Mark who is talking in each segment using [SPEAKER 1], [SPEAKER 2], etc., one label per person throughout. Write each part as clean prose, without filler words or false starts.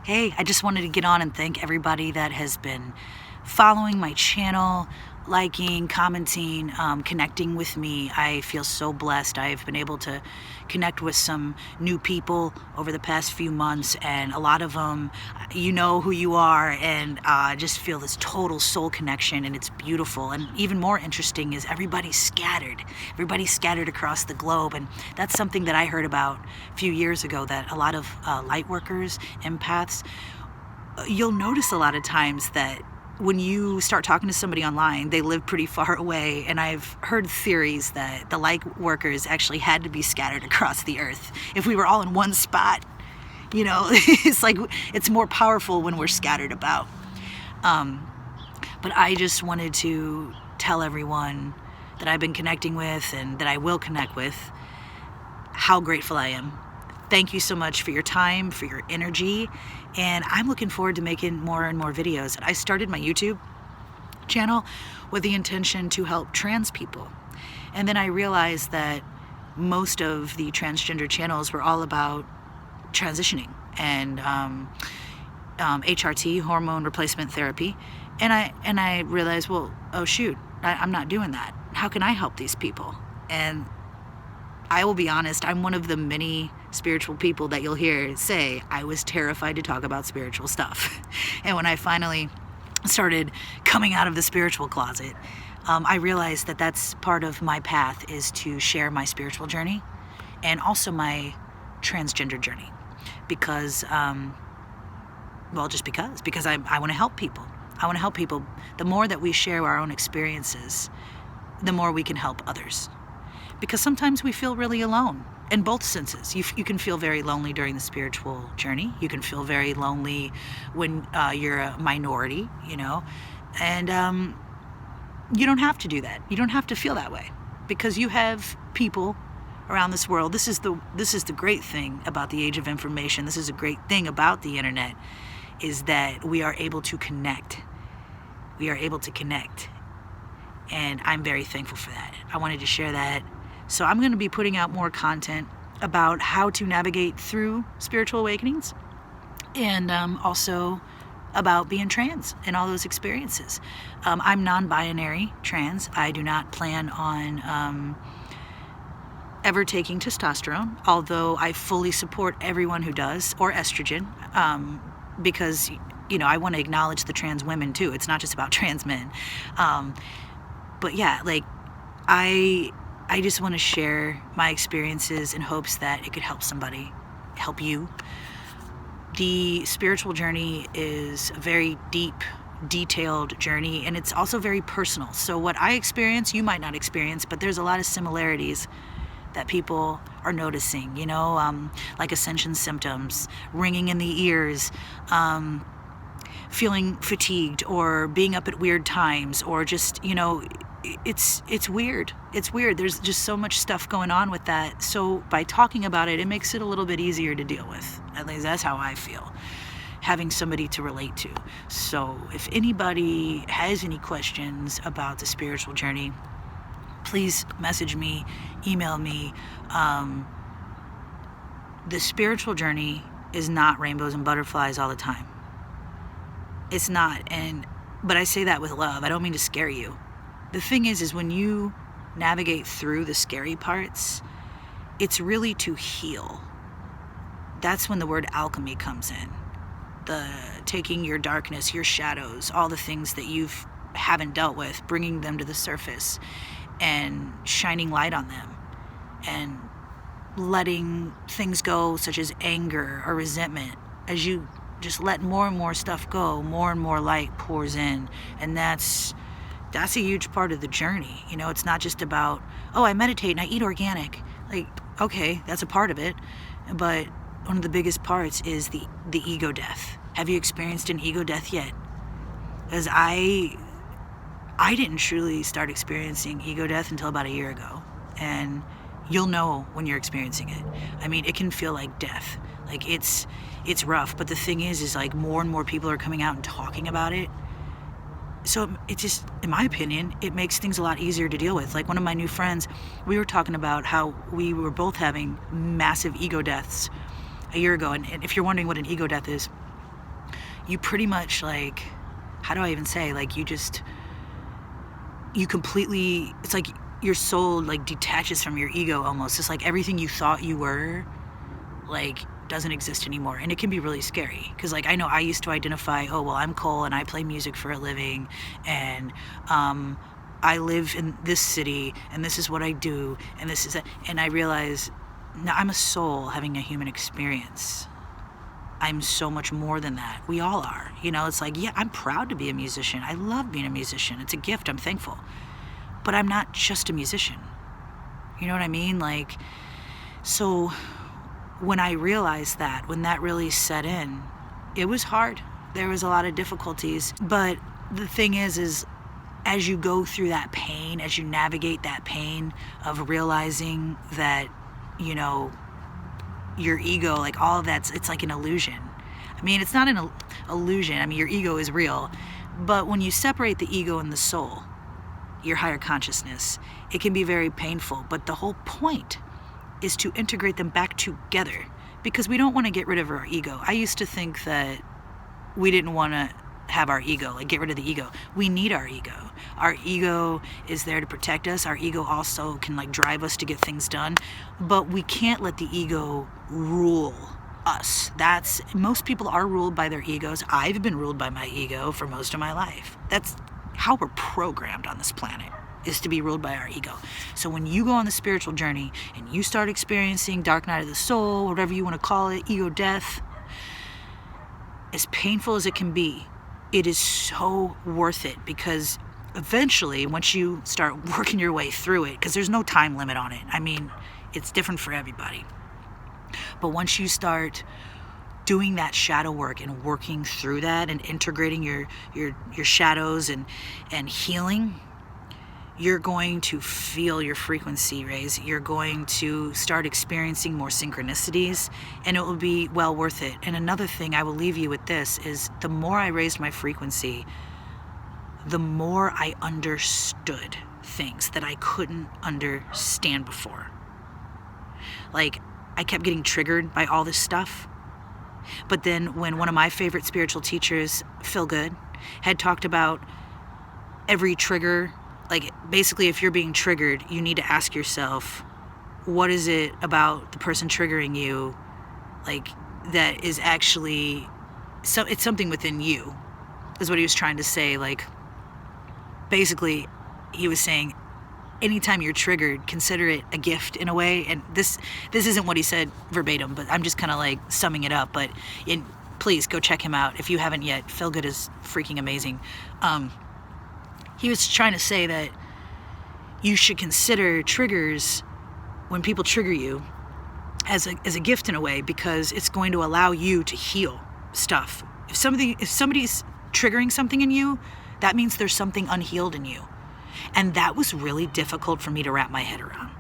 [SPEAKER 1] Hey, I just wanted to get on and thank everybody that has been following my channel, liking, commenting, connecting with me. I feel so blessed. I've been able to connect with some new people over the past few months, and a lot of them, you know who you are, and just feel this total soul connection, and it's beautiful. And even more interesting is everybody's scattered. Everybody's scattered across the globe, and that's something that I heard about a few years ago, that a lot of lightworkers, empaths, you'll notice a lot of times that when you start talking to somebody online, they live pretty far away, and I've heard theories that the light workers actually had to be scattered across the earth. If we were all in one spot, you know, it's like it's more powerful when we're scattered about. But I just wanted to tell everyone that I've been connecting with and that I will connect with how grateful I am. Thank you so much for your time, for your energy, and I'm looking forward to making more and more videos. I started my YouTube channel with the intention to help trans people, and then I realized that most of the transgender channels were all about transitioning and HRT, hormone replacement therapy, and I realized, well, oh shoot, I'm not doing that. How can I help these people? And I will be honest, I'm one of the many spiritual people that you'll hear say, I was terrified to talk about spiritual stuff. And when I finally started coming out of the spiritual closet, I realized that that's part of my path, is to share my spiritual journey and also my transgender journey. Because, because I want to help people. I want to help people. The more that we share our own experiences, the more we can help others. Because sometimes we feel really alone in both senses. You can feel very lonely during the spiritual journey. You can feel very lonely when you're a minority, you know, and you don't have to do that. You don't have to feel that way, because you have people around this world. This is the great thing about the age of information. This is a great thing about the internet, is that we are able to connect. We are able to connect, and I'm very thankful for that. I wanted to share that. So I'm going to be putting out more content about how to navigate through spiritual awakenings, and also about being trans and all those experiences. I'm non-binary trans. I do not plan on ever taking testosterone, although I fully support everyone who does, or estrogen, because, you know, I want to acknowledge the trans women too. It's not just about trans men. But yeah, like, I just want to share my experiences in hopes that it could help somebody, help you. The spiritual journey is a very deep, detailed journey, and it's also very personal. So what I experience, you might not experience, but there's a lot of similarities that people are noticing, you know, like ascension symptoms, ringing in the ears, feeling fatigued, or being up at weird times, or just, you know, it's weird. It's weird. There's just so much stuff going on with that. So by talking about it, it makes it a little bit easier to deal with. At least that's how I feel, having somebody to relate to. So if anybody has any questions about the spiritual journey, please message me, email me. The spiritual journey is not rainbows and butterflies all the time. It's not. But I say that with love. I don't mean to scare you. The thing is when you navigate through the scary parts, it's really to heal. That's when the word alchemy comes in. The taking your darkness, your shadows, all the things that you haven't dealt with, bringing them to the surface and shining light on them, and letting things go, such as anger or resentment. As you just let more and more stuff go, more and more light pours in, and that's a huge part of the journey. You know, it's not just about, oh, I meditate and I eat organic. Like, okay, that's a part of it, but one of the biggest parts is the ego death. Have you experienced an ego death yet? Because I didn't truly start experiencing ego death until about a year ago, and you'll know when you're experiencing it. I mean, it can feel like death. Like, it's rough, but the thing is like more and more people are coming out and talking about it. So it just, in my opinion, it makes things a lot easier to deal with. Like, one of my new friends, we were talking about how we were both having massive ego deaths a year ago. And if you're wondering what an ego death is, you pretty much like, how do I even say, like you completely, it's like your soul like detaches from your ego almost. It's like everything you thought you were like doesn't exist anymore, and it can be really scary because like I know I used to identify, oh well, I'm Cole and I play music for a living, and I live in this city and this is what I do and this is that, and I realize now I'm a soul having a human experience. I'm so much more than that. We all are, you know. It's like, yeah, I'm proud to be a musician. I love being a musician. It's a gift. I'm thankful, but I'm not just a musician. You know what I mean? Like, so when I realized that, when that really set in, it was hard. There was a lot of difficulties. But the thing is as you go through that pain, as you navigate that pain of realizing that, you know, your ego, like all of that's, it's like an illusion. I mean, it's not an illusion. I mean, your ego is real. But when you separate the ego and the soul, your higher consciousness, it can be very painful. But the whole point is to integrate them back together, because we don't want to get rid of our ego. I used to think that we didn't want to have our ego, like get rid of the ego. We need our ego. Our ego is there to protect us. Our ego also can like drive us to get things done, but we can't let the ego rule us. Most people are ruled by their egos. I've been ruled by my ego for most of my life. That's how we're programmed on this planet, is to be ruled by our ego. So when you go on the spiritual journey and you start experiencing dark night of the soul, whatever you want to call it, ego death, as painful as it can be, it is so worth it, because eventually once you start working your way through it, because there's no time limit on it. I mean, it's different for everybody. But once you start doing that shadow work and working through that and integrating your shadows and healing, you're going to feel your frequency raise. You're going to start experiencing more synchronicities, and it will be well worth it. And another thing I will leave you with this is, the more I raised my frequency, the more I understood things that I couldn't understand before. Like, I kept getting triggered by all this stuff. But then when one of my favorite spiritual teachers, Feel Good, had talked about every trigger, like basically if you're being triggered, you need to ask yourself, what is it about the person triggering you, like, that is actually, so it's something within you, is what he was trying to say. Like, basically he was saying, anytime you're triggered, consider it a gift in a way. And this isn't what he said verbatim, but I'm just kind of like summing it up. But please go check him out if you haven't yet. Feel Good is freaking amazing. He was trying to say that you should consider triggers, when people trigger you, as a gift in a way, because it's going to allow you to heal stuff. If somebody's triggering something in you, that means there's something unhealed in you. And that was really difficult for me to wrap my head around.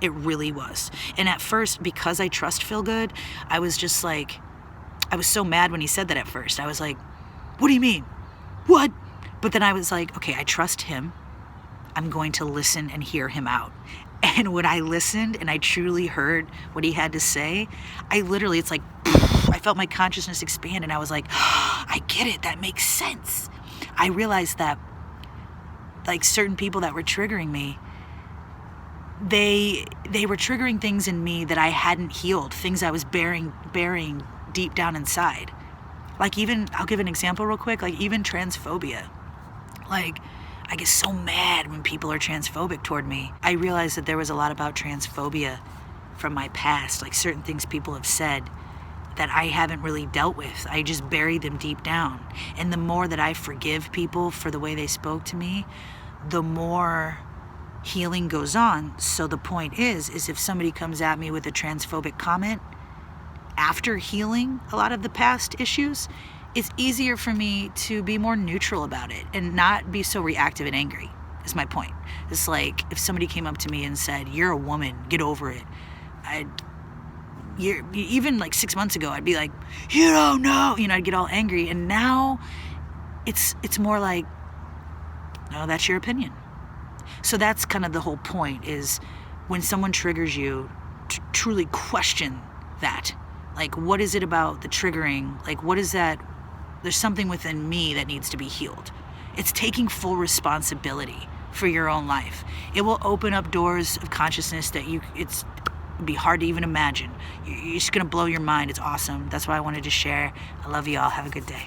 [SPEAKER 1] It really was. And at first, because I trust Feel Good, I was just like, I was so mad when he said that at first. I was like, what do you mean? What? But then I was like, okay, I trust him. I'm going to listen and hear him out. And when I listened and I truly heard what he had to say, I literally, it's like, I felt my consciousness expand, and I was like, I get it. That makes sense. I realized that, like, certain people that were triggering me, they were triggering things in me that I hadn't healed, things I was burying deep down inside. Like, even, I'll give an example real quick, like even transphobia. Like, I get so mad when people are transphobic toward me. I realized that there was a lot about transphobia from my past, like certain things people have said that I haven't really dealt with. I just bury them deep down. And the more that I forgive people for the way they spoke to me, the more healing goes on. So the point is if somebody comes at me with a transphobic comment after healing a lot of the past issues, it's easier for me to be more neutral about it and not be so reactive and angry, is my point. It's like, if somebody came up to me and said, you're a woman, get over it, even like 6 months ago, I'd be like, you don't know, I'd get all angry. And now it's more like, no, that's your opinion. So that's kind of the whole point, is when someone triggers you, to truly question that. Like, what is it about the triggering? Like, what is that? There's something within me that needs to be healed. It's taking full responsibility for your own life. It will open up doors of consciousness that it'd be hard to even imagine. You're just gonna blow your mind. It's awesome. That's why I wanted to share. I love you all. Have a good day.